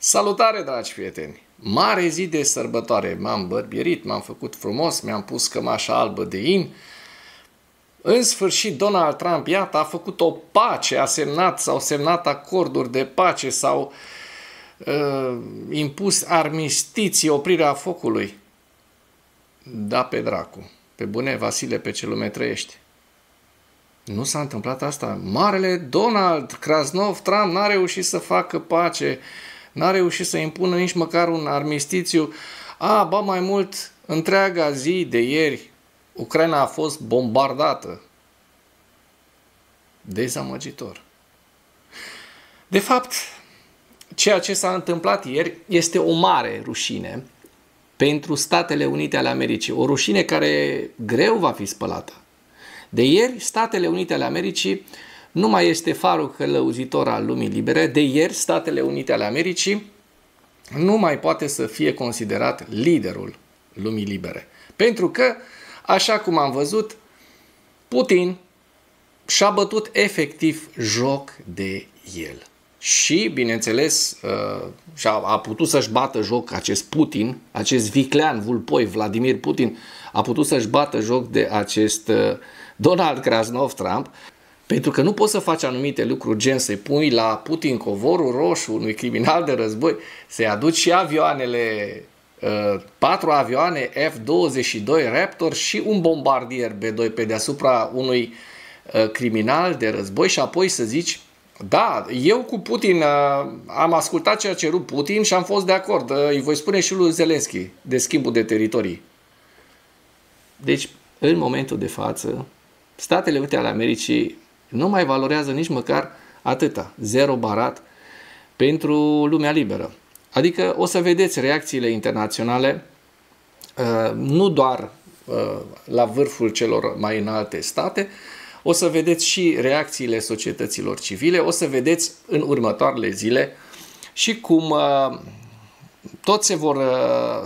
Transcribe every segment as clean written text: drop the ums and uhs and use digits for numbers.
Salutare, dragi prieteni! Mare zi de sărbătoare. M-am bărbierit, m-am făcut frumos, mi-am pus cămașa albă de in. În sfârșit, Donald Trump, iată, a făcut o pace, s-au semnat acorduri de pace, s-au impus armistiții, oprirea focului. Da, pe dracu. Pe bune, Vasile, pe ce lume trăiești. Nu s-a întâmplat asta. Marele Donald Krasnov Trump n-a reușit să facă pace, n-a reușit să impună nici măcar un armistițiu. Ba mai mult, întreaga zi de ieri, Ucraina a fost bombardată. Dezamăgitor. De fapt, ceea ce s-a întâmplat ieri este o mare rușine pentru Statele Unite ale Americii. O rușine care greu va fi spălată. De ieri, Statele Unite ale Americii nu mai este farul călăuzitor al lumii libere. De ieri, Statele Unite ale Americii nu mai poate să fie considerat liderul lumii libere. Pentru că, așa cum am văzut, Putin și-a bătut efectiv joc de el. Și, bineînțeles, a putut să-și bată joc acest Putin, acest viclean, vulpoi, Vladimir Putin, a putut să-și bată joc de acest Donald Krasnov Trump, pentru că nu poți să faci anumite lucruri, gen să-i pui la Putin covorul roșu unui criminal de război, să-i aduci și avioanele, 4 avioane F-22 Raptor și un bombardier B-2 pe deasupra unui criminal de război și apoi să zici: da, eu cu Putin am ascultat ce a cerut Putin și am fost de acord. Îi voi spune și lui Zelensky de schimbul de teritorii. Deci, în momentul de față, Statele Unite ale Americii nu mai valorează nici măcar atâta, 0 barat pentru lumea liberă. Adică o să vedeți reacțiile internaționale, nu doar la vârful celor mai înalte state, o să vedeți și reacțiile societăților civile, o să vedeți în următoarele zile și cum toți se vor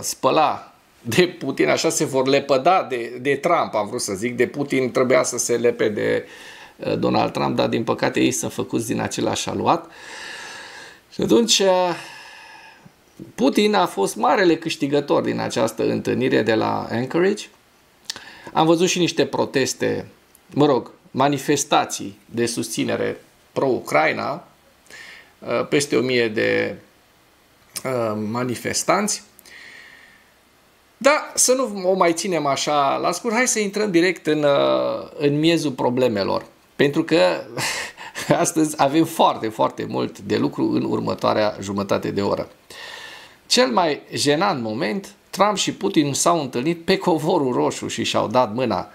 spăla de Putin, așa se vor lepăda de Trump, am vrut să zic, de Putin trebuia să se lepe de Donald Trump, dar din păcate ei sunt făcuți din același aluat. Și atunci Putin a fost marele câștigător din această întâlnire de la Anchorage. Am văzut și niște proteste, manifestații de susținere pro-Ucraina, peste 1000 de manifestanți. Da, să nu o mai ținem așa la scurt, hai să intrăm direct în miezul problemelor. Pentru că astăzi avem foarte, foarte mult de lucru în următoarea jumătate de oră. Cel mai jenant moment, Trump și Putin s-au întâlnit pe covorul roșu și și-au dat mâna.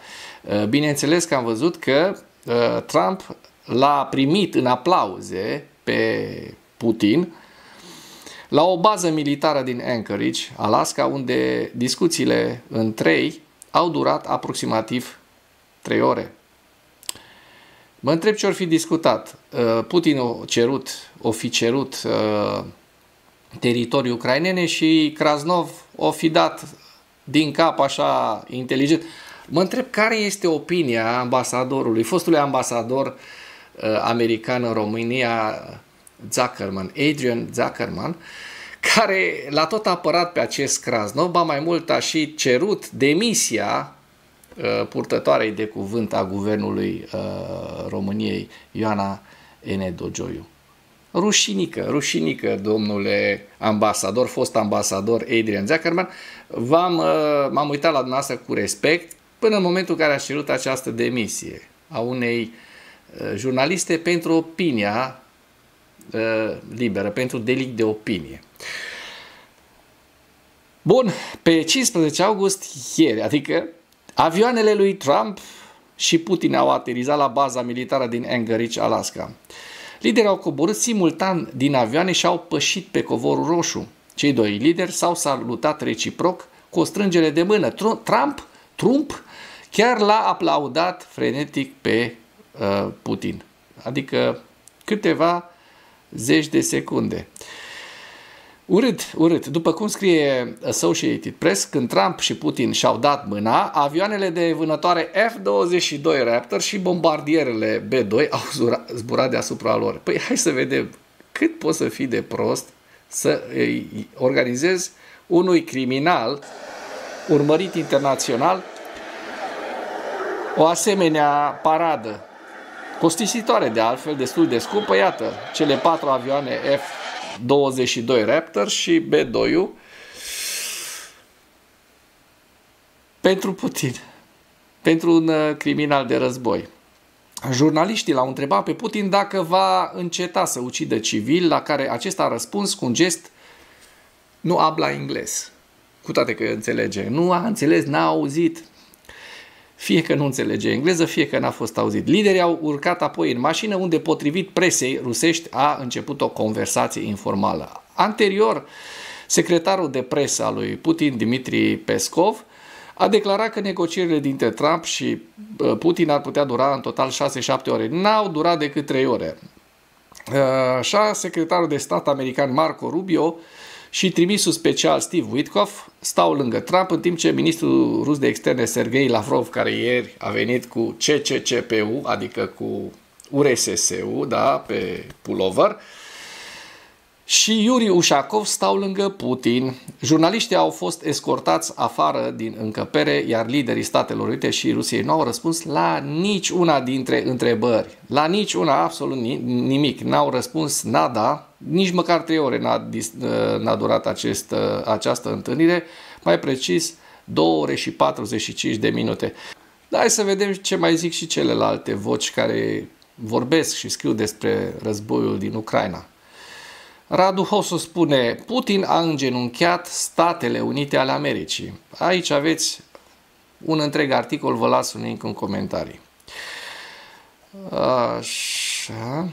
Bineînțeles că am văzut că Trump l-a primit în aplauze pe Putin la o bază militară din Anchorage, Alaska, unde discuțiile între ei au durat aproximativ 3 ore. Mă întreb ce or fi discutat. Putin o fi cerut teritorii ucrainene și Krasnov o fi dat din cap așa inteligent. Mă întreb care este opinia ambasadorului, fostului ambasador american în România, Adrian Zuckerman, care l-a tot apărat pe acest Krasnov, ba mai mult a și cerut demisia purtătoarei de cuvânt a guvernului României, Ioana N. Dogioiu. Rușinică, domnule ambasador, fost ambasador Adrian Zuckerman. M-am uitat la dumneavoastră cu respect până în momentul în care a cerut această demisie a unei jurnaliste pentru opinia liberă, pentru delict de opinie. Bun, pe 15 august, ieri, adică avioanele lui Trump și Putin au aterizat la baza militară din Anchorage, Alaska. Liderii au coborât simultan din avioane și au pășit pe covorul roșu. Cei doi lideri s-au salutat reciproc cu o strângere de mână. Trump chiar l-a aplaudat frenetic pe Putin. Adică câteva zeci de secunde. Urât. După cum scrie Associated Press, când Trump și Putin și-au dat mâna, avioanele de vânătoare F-22 Raptor și bombardierele B-2 au zburat deasupra lor. Păi hai să vedem cât poți să fii de prost să îi organizezi unui criminal urmărit internațional o asemenea paradă, costisitoare de altfel, destul de scumpă. Iată, cele 4 avioane F-22 Raptor și B-2 pentru Putin, pentru un criminal de război. Jurnaliștii l-au întrebat pe Putin dacă va înceta să ucidă civili, la care acesta a răspuns cu un gest: nu habla englez. Cu toate că înțelege. Nu a înțeles, n-a auzit. Fie că nu înțelege engleză, fie că n-a fost auzit. Liderii au urcat apoi în mașină, unde, potrivit presei rusești, a început o conversație informală. Anterior, secretarul de presă al lui Putin, Dmitri Peskov, a declarat că negocierile dintre Trump și Putin ar putea dura în total 6-7 ore. N-au durat decât 3 ore. Așa, secretarul de stat american Marco Rubio și trimisul special Steve Witkoff stau lângă Trump, în timp ce ministrul rus de externe Sergei Lavrov, care ieri a venit cu CCCP-ul, adică cu URSS-ul, da, pe pullover, și Yuri Ushakov stau lângă Putin. Jurnaliștii au fost escortați afară din încăpere, iar liderii Statelor Unite și Rusiei nu au răspuns la nici una dintre întrebări. La nici una, absolut nimic. N-au răspuns nada, nici măcar 3 ore n-a durat această întâlnire, mai precis 2 ore și 45 de minute. Dar hai să vedem ce mai zic și celelalte voci care vorbesc și scriu despre războiul din Ucraina. Radu Hosu spune: Putin a îngenunchiat Statele Unite ale Americii. Aici aveți un întreg articol, vă las un link în comentarii. Așa.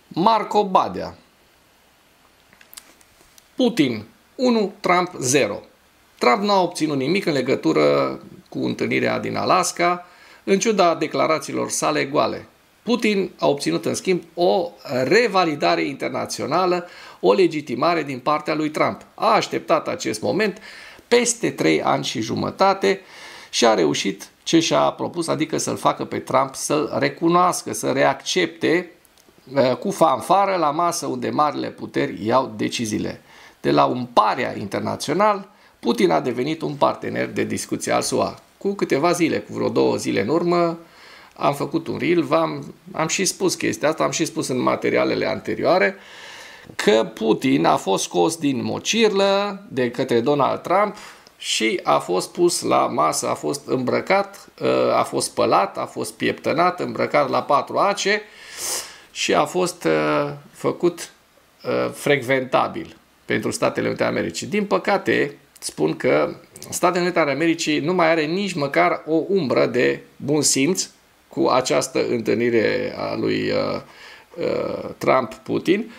Marco Badea: Putin 1, Trump 0. Trump n-a obținut nimic în legătură cu întâlnirea din Alaska, în ciuda declarațiilor sale goale. Putin a obținut, în schimb, o revalidare internațională, o legitimare din partea lui Trump. A așteptat acest moment peste 3 ani și jumătate și a reușit ce și-a propus, adică să-l facă pe Trump să-l recunoască, să reaccepte cu fanfară la masă unde marile puteri iau deciziile. De la un paria internațional, Putin a devenit un partener de discuție al SUA. Cu câteva zile, cu vreo 2 zile în urmă, am făcut un reel, am și spus chestia asta, am și spus în materialele anterioare că Putin a fost scos din mocirlă de către Donald Trump și a fost pus la masă, a fost îmbrăcat, a fost spălat, a fost pieptănat, îmbrăcat la 4 ace și a fost făcut frecventabil pentru Statele Unite ale Americii. Din păcate, spun că Statele Unite ale Americii nu mai are nici măcar o umbră de bun simț cu această întâlnire a lui Trump-Putin.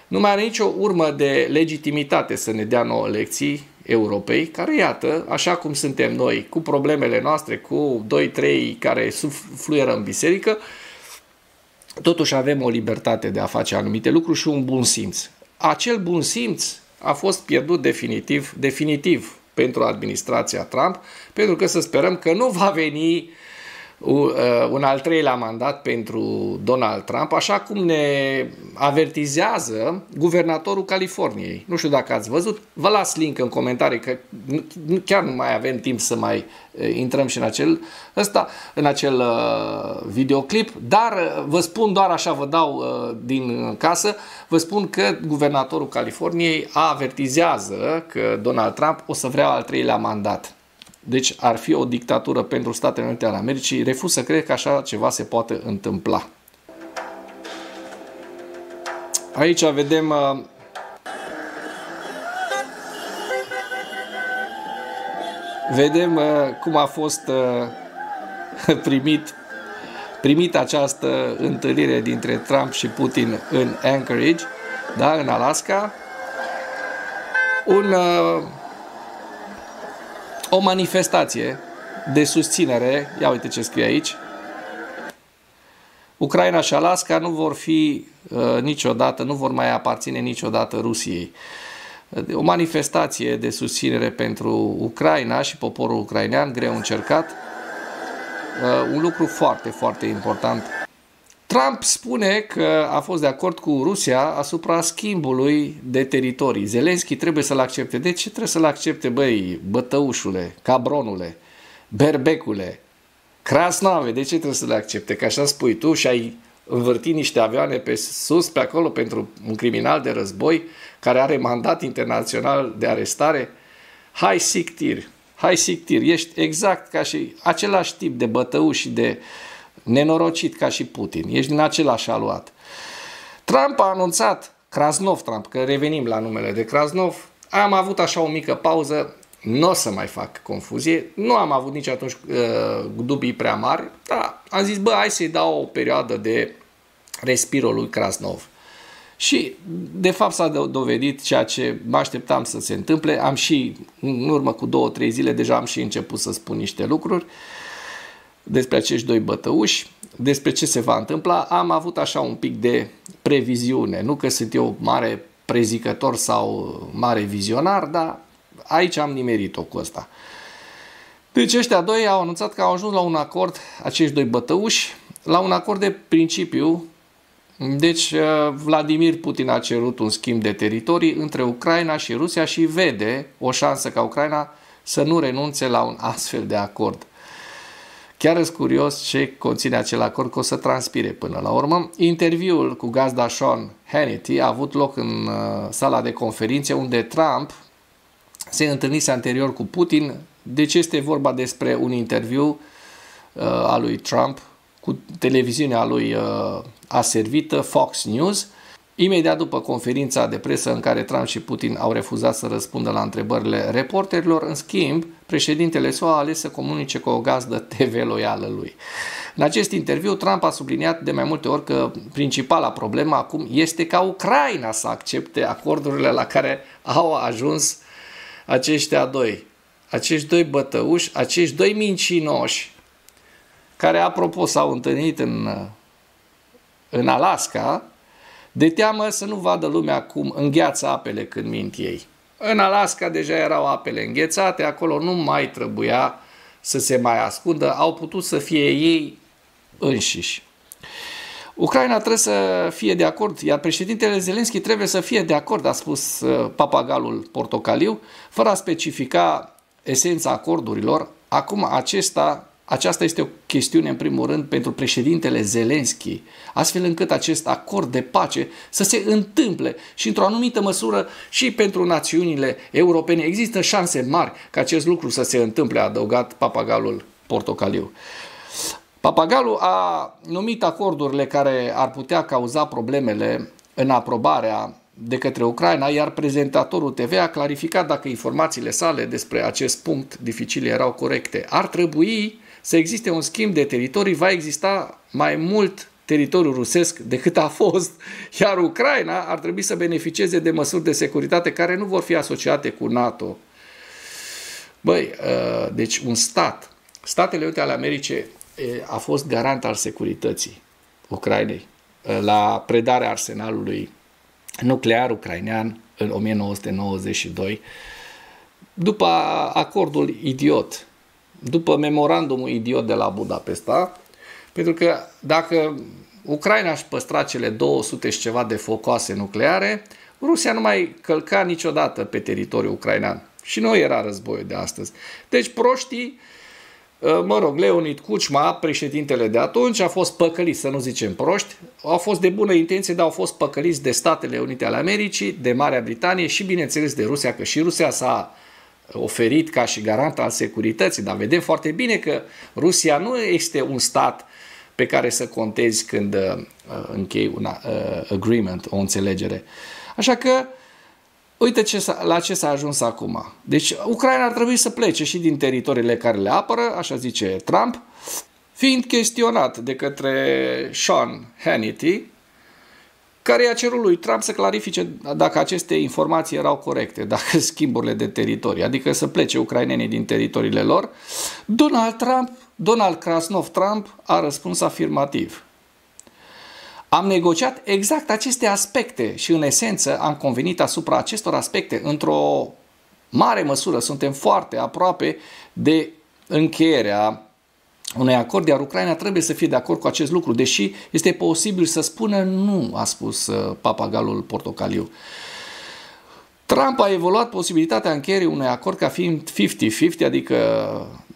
Nu mai are nicio urmă de legitimitate să ne dea nouă lecții Europei, care, iată, așa cum suntem noi, cu problemele noastre, cu 2-3 care fluieră în biserică, totuși avem o libertate de a face anumite lucruri și un bun simț. Acel bun simț a fost pierdut definitiv pentru administrația Trump, pentru că să sperăm că nu va veni un al 3-lea mandat pentru Donald Trump, așa cum ne avertizează guvernatorul Californiei. Nu știu dacă ați văzut, vă las link în comentarii, că chiar nu mai avem timp să mai intrăm și în acel videoclip, dar vă spun doar așa, vă dau din casă, vă spun că guvernatorul Californiei avertizează că Donald Trump o să vrea al 3-lea mandat. Deci ar fi o dictatură pentru Statele Unite ale Americii. Refuz să cred că așa ceva se poate întâmpla. Aici vedem cum a fost primit această întâlnire dintre Trump și Putin în Anchorage, da, în Alaska. O manifestație de susținere, ia uite ce scrie aici: Ucraina și Alaska nu vor fi niciodată, nu vor mai aparține niciodată Rusiei. O manifestație de susținere pentru Ucraina și poporul ucrainean, greu încercat. Un lucru foarte, foarte important. Trump spune că a fost de acord cu Rusia asupra schimbului de teritorii. Zelenski trebuie să-l accepte. De ce trebuie să-l accepte, băi, bătăușule, cabronule, berbecule, crasnave? De ce trebuie să le accepte? Că așa spui tu și ai învârtit niște avioane pe sus, pe acolo, pentru un criminal de război care are mandat internațional de arestare? Hai sictir, hai sictir, ești exact ca și același tip de bătăuș și de nenorocit ca și Putin. Ești din același aluat. Trump a anunțat, Krasnov Trump, că revenim la numele de Krasnov, am avut așa o mică pauză, nu o să mai fac confuzie, nu am avut nici atunci dubii prea mari, dar am zis, bă, hai să-i dau o perioadă de respiro lui Krasnov. Și, de fapt, s-a dovedit ceea ce mă așteptam să se întâmple. Am și, în urmă cu 2-3 zile, deja am și început să spun niște lucruri despre acești doi bătăuși, despre ce se va întâmpla. Am avut așa un pic de previziune. Nu că sunt eu mare prezicător sau mare vizionar, dar aici am nimerit-o cu ăsta. Deci ăștia doi au anunțat că au ajuns la un acord, acești doi bătăuși, la un acord de principiu. Deci Vladimir Putin a cerut un schimb de teritorii între Ucraina și Rusia și vede o șansă ca Ucraina să nu renunțe la un astfel de acord. Chiar sunt curios ce conține acel acord, că o să transpire până la urmă. Interviul cu gazda Sean Hannity a avut loc în sala de conferințe unde Trump se întâlnise anterior cu Putin. Deci este vorba despre un interviu al lui Trump cu televiziunea lui aservită, Fox News, imediat după conferința de presă în care Trump și Putin au refuzat să răspundă la întrebările reporterilor. În schimb, președintele SUA a ales să comunice cu o gazdă TV loială lui. În acest interviu, Trump a subliniat de mai multe ori că principala problemă acum este ca Ucraina să accepte acordurile la care au ajuns aceștia doi. Acești doi bătăuși, acești doi mincinoși, care, apropo, s-au întâlnit în Alaska, de teamă să nu vadă lumea cum îngheață apele când mint ei. În Alaska deja erau apele înghețate, acolo nu mai trebuia să se mai ascundă, au putut să fie ei înșiși. Ucraina trebuie să fie de acord, iar președintele Zelenski trebuie să fie de acord, a spus papagalul portocaliu, fără a specifica esența acordurilor. Acum aceasta este o chestiune, în primul rând, pentru președintele Zelenski, astfel încât acest acord de pace să se întâmple și, într-o anumită măsură, și pentru națiunile europene. Există șanse mari ca acest lucru să se întâmple, a adăugat papagalul portocaliu. Papagalul a numit acordurile care ar putea cauza problemele în aprobarea de către Ucraina, iar prezentatorul TV a clarificat dacă informațiile sale despre acest punct dificil erau corecte. Ar trebui să existe un schimb de teritorii, va exista mai mult teritoriu rusesc decât a fost, iar Ucraina ar trebui să beneficieze de măsuri de securitate care nu vor fi asociate cu NATO. Băi, deci un stat, Statele Unite ale Americii a fost garant al securității Ucrainei la predarea arsenalului nuclear ucrainean în 1992, după acordul idiot, după memorandumul idiot de la Budapesta, pentru că dacă Ucraina își păstra cele 200 și ceva de focoase nucleare, Rusia nu mai călca niciodată pe teritoriul ucrainean. Și nu era războiul de astăzi. Deci proștii, mă rog, Leonid Kuchma, președintele de atunci, a fost păcălit, să nu zicem proști, au fost de bună intenție, dar au fost păcăliți de Statele Unite ale Americii, de Marea Britanie și, bineînțeles, de Rusia, că și Rusia s-a oferit ca și garant al securității, dar vedem foarte bine că Rusia nu este un stat pe care să contezi când închei un agreement, o înțelegere. Așa că uite la ce s-a ajuns acum. Deci Ucraina ar trebui să plece și din teritoriile care le apără, așa zice Trump, fiind chestionat de către Sean Hannity, care i-a cerut lui Trump să clarifice dacă aceste informații erau corecte, dacă schimburile de teritorii, adică să plece ucrainenii din teritoriile lor. Donald Krasnov Trump a răspuns afirmativ. Am negociat exact aceste aspecte și, în esență, am convenit asupra acestor aspecte. Într-o mare măsură suntem foarte aproape de încheierea unui acord, iar Ucraina trebuie să fie de acord cu acest lucru, deși este posibil să spună nu, a spus papagalul portocaliu. Trump a evaluat posibilitatea încheierii unui acord ca fiind 50-50, adică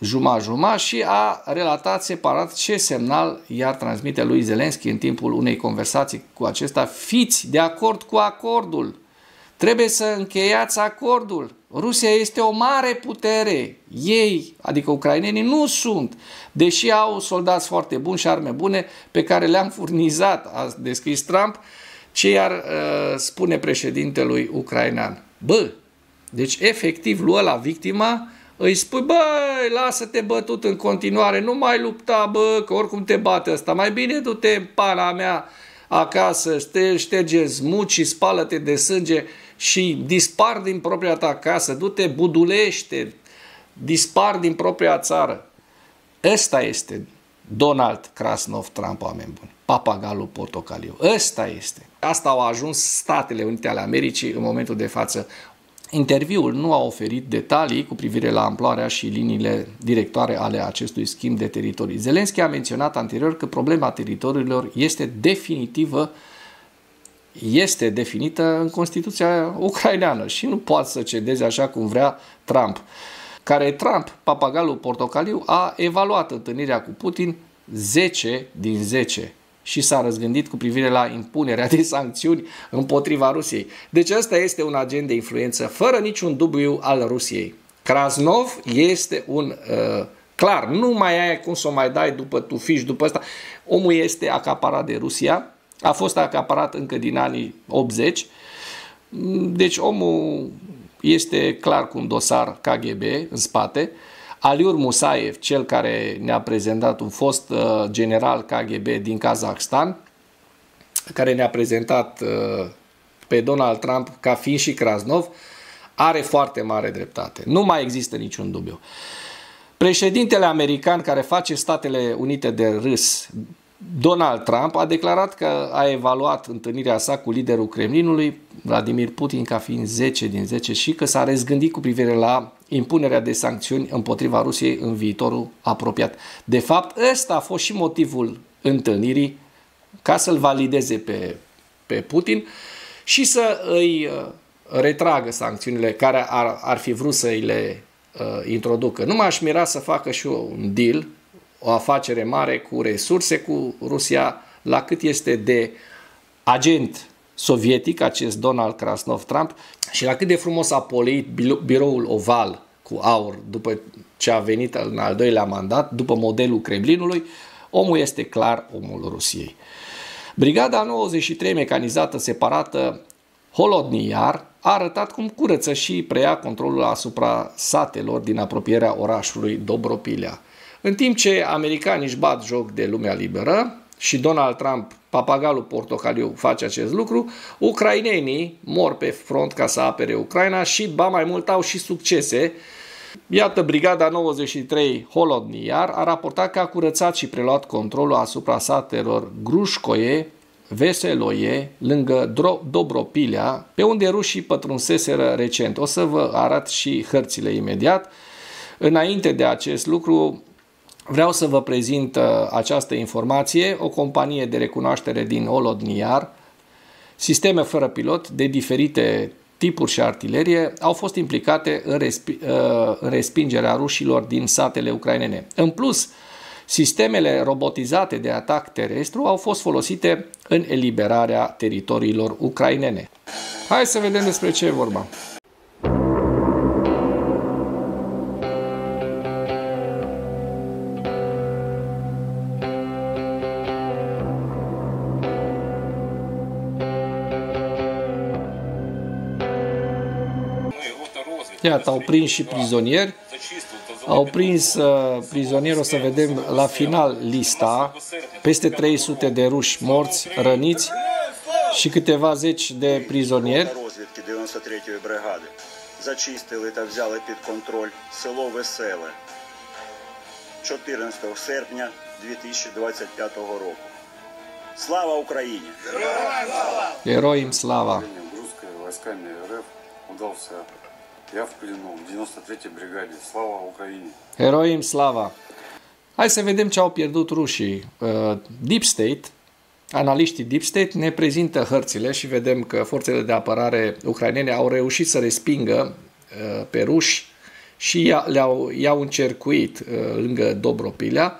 jumătate-jumătate, și a relatat separat ce semnal i-ar transmite lui Zelensky în timpul unei conversații cu acesta. Fiți de acord cu acordul. Trebuie să încheiați acordul. Rusia este o mare putere. Ei, adică ucrainenii, nu sunt. Deși au soldați foarte buni și arme bune pe care le-am furnizat, a descris Trump, ce i-ar spune președintelui ucrainean. Bă, deci efectiv luă la victima, îi spui, băi, lasă-te bătut în continuare, nu mai lupta, bă, că oricum te bate ăsta, mai bine du-te în pana mea acasă, șterge smuci, spală-te de sânge și dispar din propria ta casă, du-te, budulește, dispar din propria țară. Ăsta este Donald Krasnov Trump, oameni buni. Papagalul portocaliu. Ăsta este. Asta au ajuns Statele Unite ale Americii în momentul de față. Interviul nu a oferit detalii cu privire la amploarea și liniile directoare ale acestui schimb de teritorii. Zelensky a menționat anterior că problema teritoriilor este definită în Constituția ucraineană și nu poate să cedeze așa cum vrea Trump. Papagalul portocaliu, a evaluat întâlnirea cu Putin 10 din 10 și s-a răzgândit cu privire la impunerea de sancțiuni împotriva Rusiei. Deci ăsta este un agent de influență fără niciun dubiu al Rusiei. Krasnov este un... clar, nu mai ai cum să o mai dai după tufiș, după ăsta. Omul este acaparat de Rusia, a fost acaparat încă din anii 80, deci omul este clar cu un dosar KGB în spate. Aliur Musaev, cel care ne-a prezentat, un fost general KGB din Kazakhstan, care ne-a prezentat pe Donald Trump ca fiind și Krasnov, are foarte mare dreptate. Nu mai există niciun dubiu. Președintele american care face Statele Unite de râs, Donald Trump, a declarat că a evaluat întâlnirea sa cu liderul Kremlinului, Vladimir Putin, ca fiind 10 din 10 și că s-a răzgândit cu privire la impunerea de sancțiuni împotriva Rusiei în viitorul apropiat. De fapt, ăsta a fost și motivul întâlnirii, ca să-l valideze pe Putin și să îi retragă sancțiunile care ar fi vrut să îi le introducă. Nu m-aș mira să facă și un deal, o afacere mare cu resurse cu Rusia, la cât este de agent sovietic acest Donald Krasnov Trump și la cât de frumos a poleit biroul oval cu aur după ce a venit în al doilea mandat, după modelul Kremlinului. Omul este clar omul Rusiei. Brigada 93 mecanizată separată Holodny Yar a arătat cum curăță și preia controlul asupra satelor din apropierea orașului Dobropilea. În timp ce americanii își bat joc de lumea liberă și Donald Trump, papagalul portocaliu, face acest lucru, ucrainenii mor pe front ca să apere Ucraina și, ba mai mult, au și succese. Iată, Brigada 93 Holodny Yar a raportat că a curățat și preluat controlul asupra satelor Grușcoie, Veseloie, lângă Dobropilea, pe unde rușii pătrunseseră recent. O să vă arăt și hărțile imediat. Înainte de acest lucru, vreau să vă prezint această informație. O companie de recunoaștere din Holodny Yar, sisteme fără pilot de diferite tipuri și artilerie, au fost implicate în respingerea rușilor din satele ucrainene. În plus, sistemele robotizate de atac terestru au fost folosite în eliberarea teritoriilor ucrainene. Hai să vedem despre ce e vorba. Iată, au prins și prizonieri. Au prins prizonieri, o să vedem la final lista, peste 300 de ruși morți, răniți și câteva zeci de prizonieri. Зачистили та взяли під контроль село Веселе 14 серпня 2025 року. Слава Україні! Героям слава! Русскими войсками РФ удался. Я в плену в 93-й бригаде. Слава Украине! Героям слава! Hai să vedem ce au pierdut rușii. Deep State, analiștii Deep State ne prezintă hărțile și vedem că forțele de apărare ucrainene au reușit să respingă pe ruși și i-au încercuit lângă Dobropilea.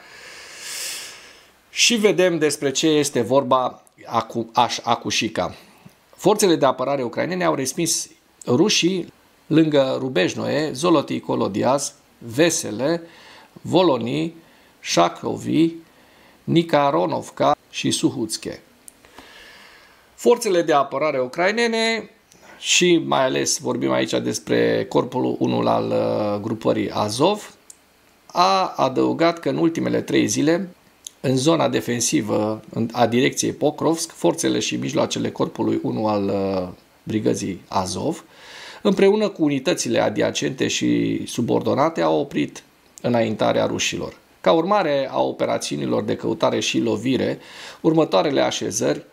Și vedem despre ce este vorba Akușica. Forțele de apărare ucrainene au respins rușii lângă Rubejnoe, Zoloti Kolodiaz, Vesele, Voloni, Shakovi, Nikaronovka și Suhutske. Forțele de apărare ucrainene și mai ales vorbim aici despre corpul 1 al grupării Azov, a adăugat că în ultimele 3 zile, în zona defensivă a direcției Pokrovsk, forțele și mijloacele corpului 1 al brigăzii Azov, împreună cu unitățile adiacente și subordonate, au oprit înaintarea rușilor. Ca urmare a operațiunilor de căutare și lovire, următoarele așezări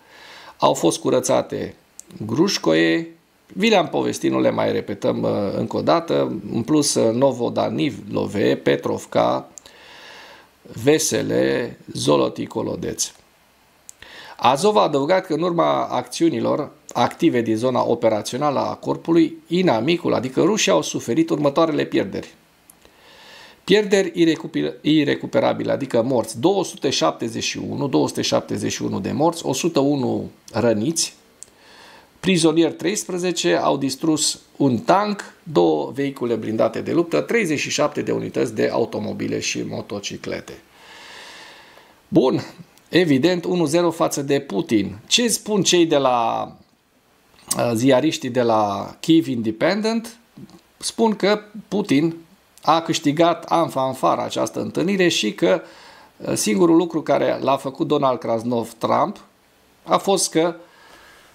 au fost curățate: Grușcoe, vi le-am povestit, nu le mai repetăm încă o dată, în plus Novodanivlove, Petrovka, Vesele, Zoloti Kolodeț. Azov a adăugat că în urma acțiunilor active din zona operațională a corpului, inamicul, adică rușii, au suferit următoarele pierderi. Pierderi irecuperabile, adică morți, 271 de morți, 101 răniți, prizonieri 13, au distrus un tank, 2 vehicule blindate de luptă, 37 de unități de automobile și motociclete. Bun, evident 1-0 față de Putin. Ce spun cei de la ziariștii de la Kyiv Independent? Spun că Putin a câștigat în fanfară această întâlnire și că singurul lucru care l-a făcut Donald Krasnov Trump a fost că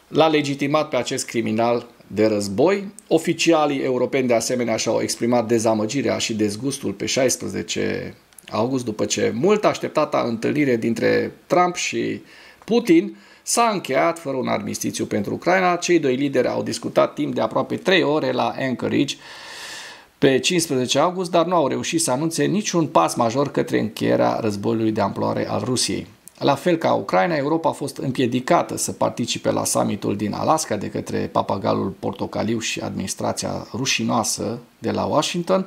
l-a legitimat pe acest criminal de război. Oficialii europeni de asemenea și-au exprimat dezamăgirea și dezgustul pe 16 august, după ce mult așteptata întâlnire dintre Trump și Putin s-a încheiat fără un armistițiu pentru Ucraina. Cei doi lideri au discutat timp de aproape 3 ore la Anchorage pe 15 august, dar nu au reușit să anunțe niciun pas major către încheierea războiului de amploare al Rusiei. La fel ca Ucraina, Europa a fost împiedicată să participe la summitul din Alaska de către papagalul portocaliu și administrația rușinoasă de la Washington,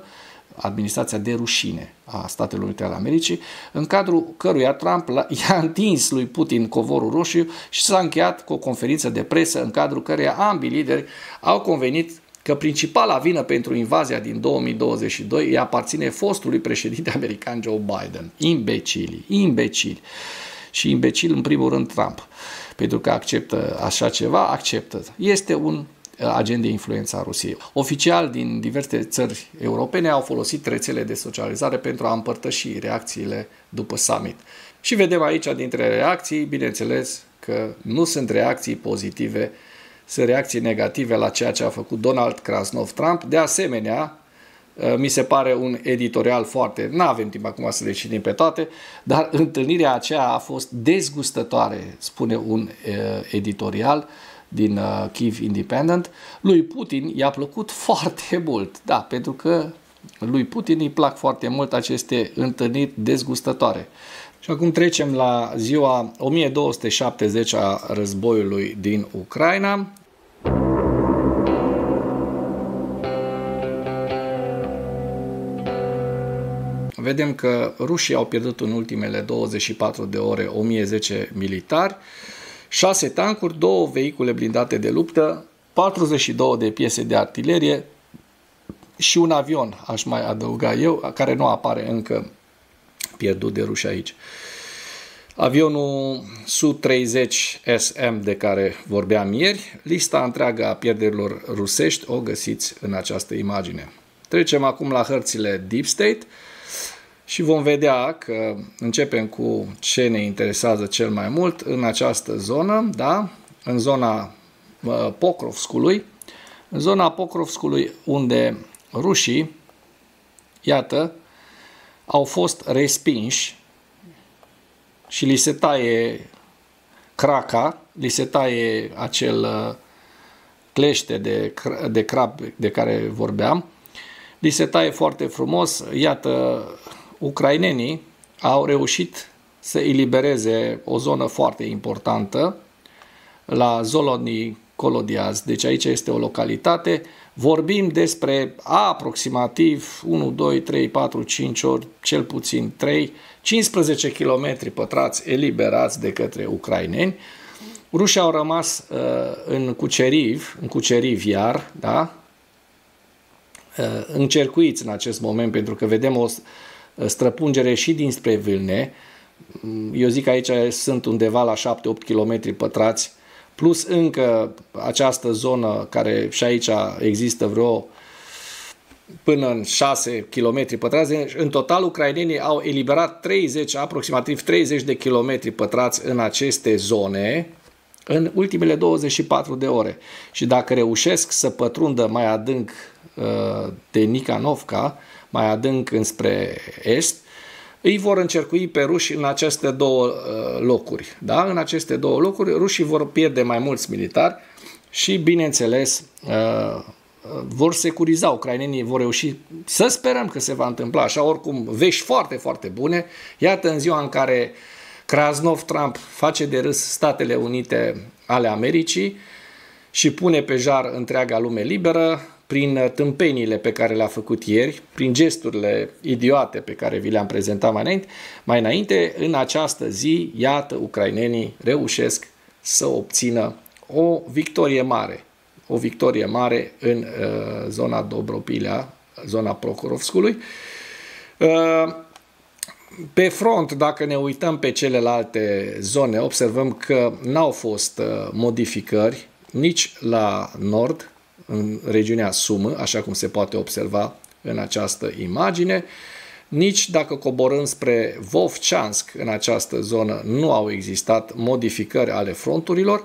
administrația de rușine a Statelor Unite ale Americii, în cadrul căruia Trump i-a întins lui Putin covorul roșu și s-a încheiat cu o conferință de presă în cadrul căreia ambii lideri au convenit că principala vină pentru invazia din 2022 îi aparține fostului președinte american Joe Biden. Imbecili. Și imbecil în primul rând Trump, pentru că acceptă așa ceva, acceptă. Este un agent de influență a Rusiei. Oficiali din diverse țări europene au folosit rețele de socializare pentru a împărtăși reacțiile după summit. Și vedem aici dintre reacții, bineînțeles că nu sunt reacții pozitive, sunt reacții negative la ceea ce a făcut Donald Krasnov Trump. De asemenea, mi se pare un editorial foarte, nu avem timp acum să le citim pe toate, dar întâlnirea aceea a fost dezgustătoare, spune un editorial din Kyiv Independent. Lui Putin i-a plăcut foarte mult, da, pentru că lui Putin îi plac foarte mult aceste întâlniri dezgustătoare. Și acum trecem la ziua 1270 a războiului din Ucraina. Vedem că rușii au pierdut în ultimele 24 de ore 1010 militari, 6 tancuri, 2 vehicule blindate de luptă, 42 de piese de artilerie și un avion, aș mai adăuga eu, care nu apare încă pierdut de ruși aici. Avionul Su-30SM de care vorbeam ieri, lista întreagă a pierderilor rusești o găsiți în această imagine. Trecem acum la hărțile Deep State și vom vedea că începem cu ce ne interesează cel mai mult în această zonă, da? În zona Pokrovskului, în zona Pokrovskului unde rușii, iată, au fost respinși și li se taie craca, li se taie acel clește de crab de care vorbeam, li se taie foarte frumos. Iată, ucrainenii au reușit să elibereze o zonă foarte importantă la Zolotny Kolodiaz. Deci aici este o localitate. Vorbim despre aproximativ 1, 2, 3, 4, 5 ori, cel puțin 3, 15 km pătrați eliberați de către ucraineni. Rușii au rămas în Cuceriv iar, da? Încercuiți în acest moment, pentru că vedem o străpungere și dinspre Vâlne. Eu zic că aici sunt undeva la 7-8 km pătrați, plus încă această zonă care și aici există vreo până în 6 km pătrați. În total, ucrainenii au eliberat aproximativ 30 de km pătrați în aceste zone în ultimele 24 de ore. Și dacă reușesc să pătrundă mai adânc de Nikanovka, mai adânc înspre est, îi vor încercui pe ruși în aceste două locuri. Da? În aceste două locuri, rușii vor pierde mai mulți militari și, bineînțeles, vor securiza. Ucrainenii vor reuși, să sperăm că se va întâmpla așa, oricum, vești foarte, foarte bune. Iată, în ziua în care Krasnov Trump face de râs Statele Unite ale Americii și pune pe jar întreaga lume liberă, prin tâmpeniile pe care le-a făcut ieri, prin gesturile idiote pe care vi le-am prezentat mai înainte, în această zi, iată, ucrainenii reușesc să obțină o victorie mare în zona Dobropilea, zona Prokhorovskului. Pe front, dacă ne uităm pe celelalte zone, observăm că n-au fost modificări nici la nord, în regiunea Sumă, așa cum se poate observa în această imagine, nici dacă coborâm spre Vovchansk, în această zonă, nu au existat modificări ale fronturilor.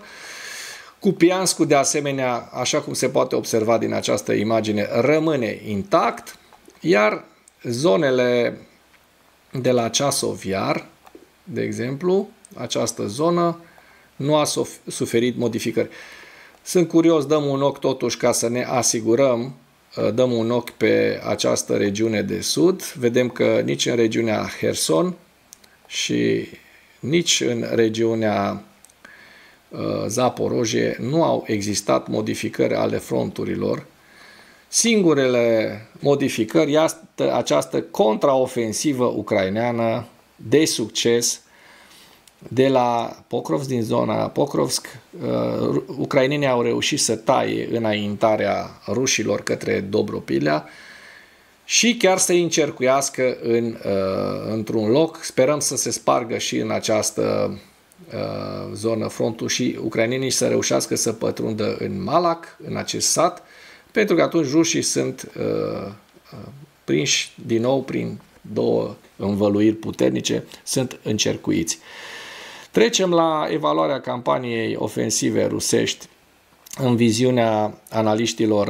Kupiansku, de asemenea, așa cum se poate observa din această imagine, rămâne intact, iar zonele de la Chasov Yar, de exemplu, această zonă nu a suferit modificări. Sunt curios, dăm un ochi totuși ca să ne asigurăm, dăm un ochi pe această regiune de sud. Vedem că nici în regiunea Herson și nici în regiunea Zaporojie nu au existat modificări ale fronturilor. Singurele modificări este această contraofensivă ucraineană de succes de la Pokrovsk, din zona Pokrovsk. Ucrainenii au reușit să taie înaintarea rușilor către Dobropilea și chiar să-i încercuiască într-un loc. Sperăm să se spargă și în această zonă frontul și ucrainenii să reușească să pătrundă în Malac, în acest sat, pentru că atunci rușii sunt prinși din nou prin două învăluiri puternice, sunt încercuiți. Trecem la evaluarea campaniei ofensive rusești în viziunea analiștilor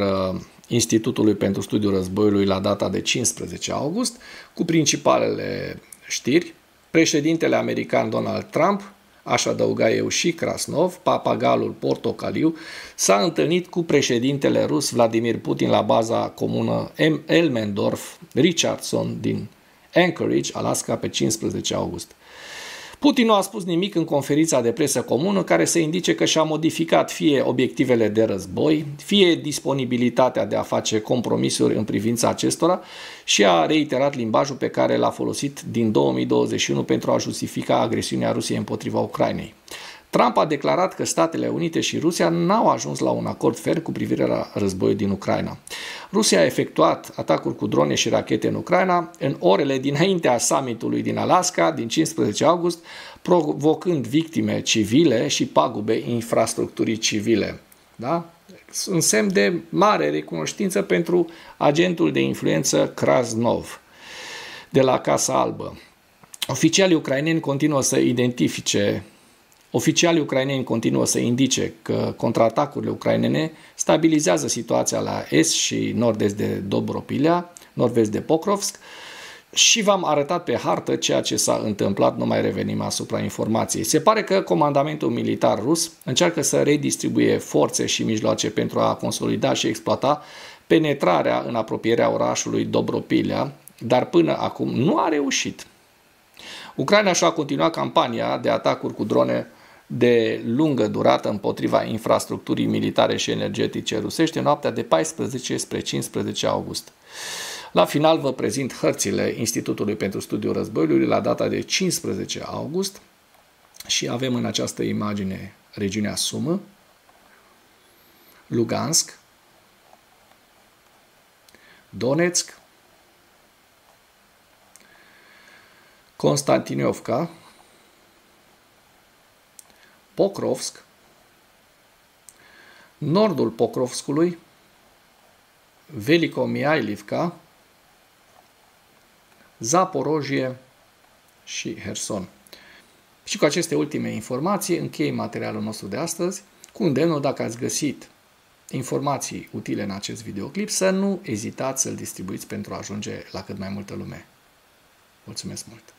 Institutului pentru Studiul Războiului la data de 15 august, cu principalele știri. Președintele american Donald Trump, aș adăuga eu și Krasnov, papagalul portocaliu, s-a întâlnit cu președintele rus Vladimir Putin la baza comună Elmendorf-Richardson din Anchorage, Alaska, pe 15 august. Putin nu a spus nimic în conferința de presă comună care să indice că și-a modificat fie obiectivele de război, fie disponibilitatea de a face compromisuri în privința acestora și a reiterat limbajul pe care l-a folosit din 2021 pentru a justifica agresiunea Rusiei împotriva Ucrainei. Trump a declarat că Statele Unite și Rusia n-au ajuns la un acord ferm cu privire la războiul din Ucraina. Rusia a efectuat atacuri cu drone și rachete în Ucraina în orele dinaintea summitului din Alaska din 15 august, provocând victime civile și pagube infrastructurii civile. Da? Un semn de mare recunoștință pentru agentul de influență Krasnov de la Casa Albă. Oficialii ucraineni continuă să indice că contraatacurile ucrainene stabilizează situația la est și nord-est de Dobropilea, nord-vest de Pokrovsk și v-am arătat pe hartă ceea ce s-a întâmplat, nu mai revenim asupra informației. Se pare că comandamentul militar rus încearcă să redistribuie forțe și mijloace pentru a consolida și exploata penetrarea în apropierea orașului Dobropilea, dar până acum nu a reușit. Ucraina și-a continuat campania de atacuri cu drone de lungă durată împotriva infrastructurii militare și energetice rusești în noaptea de 14 spre 15 august. La final vă prezint hărțile Institutului pentru Studiul Războiului la data de 15 august și avem în această imagine regiunea Sumă, Lugansk, Donetsk, Constantiniovka, Pokrovsk, nordul Pokrovskului, Velikomiailivka, Zaporojie și Herson. Și cu aceste ultime informații închei materialul nostru de astăzi, cu îndemnul, dacă ați găsit informații utile în acest videoclip, să nu ezitați să-l distribuiți pentru a ajunge la cât mai multă lume. Mulțumesc mult!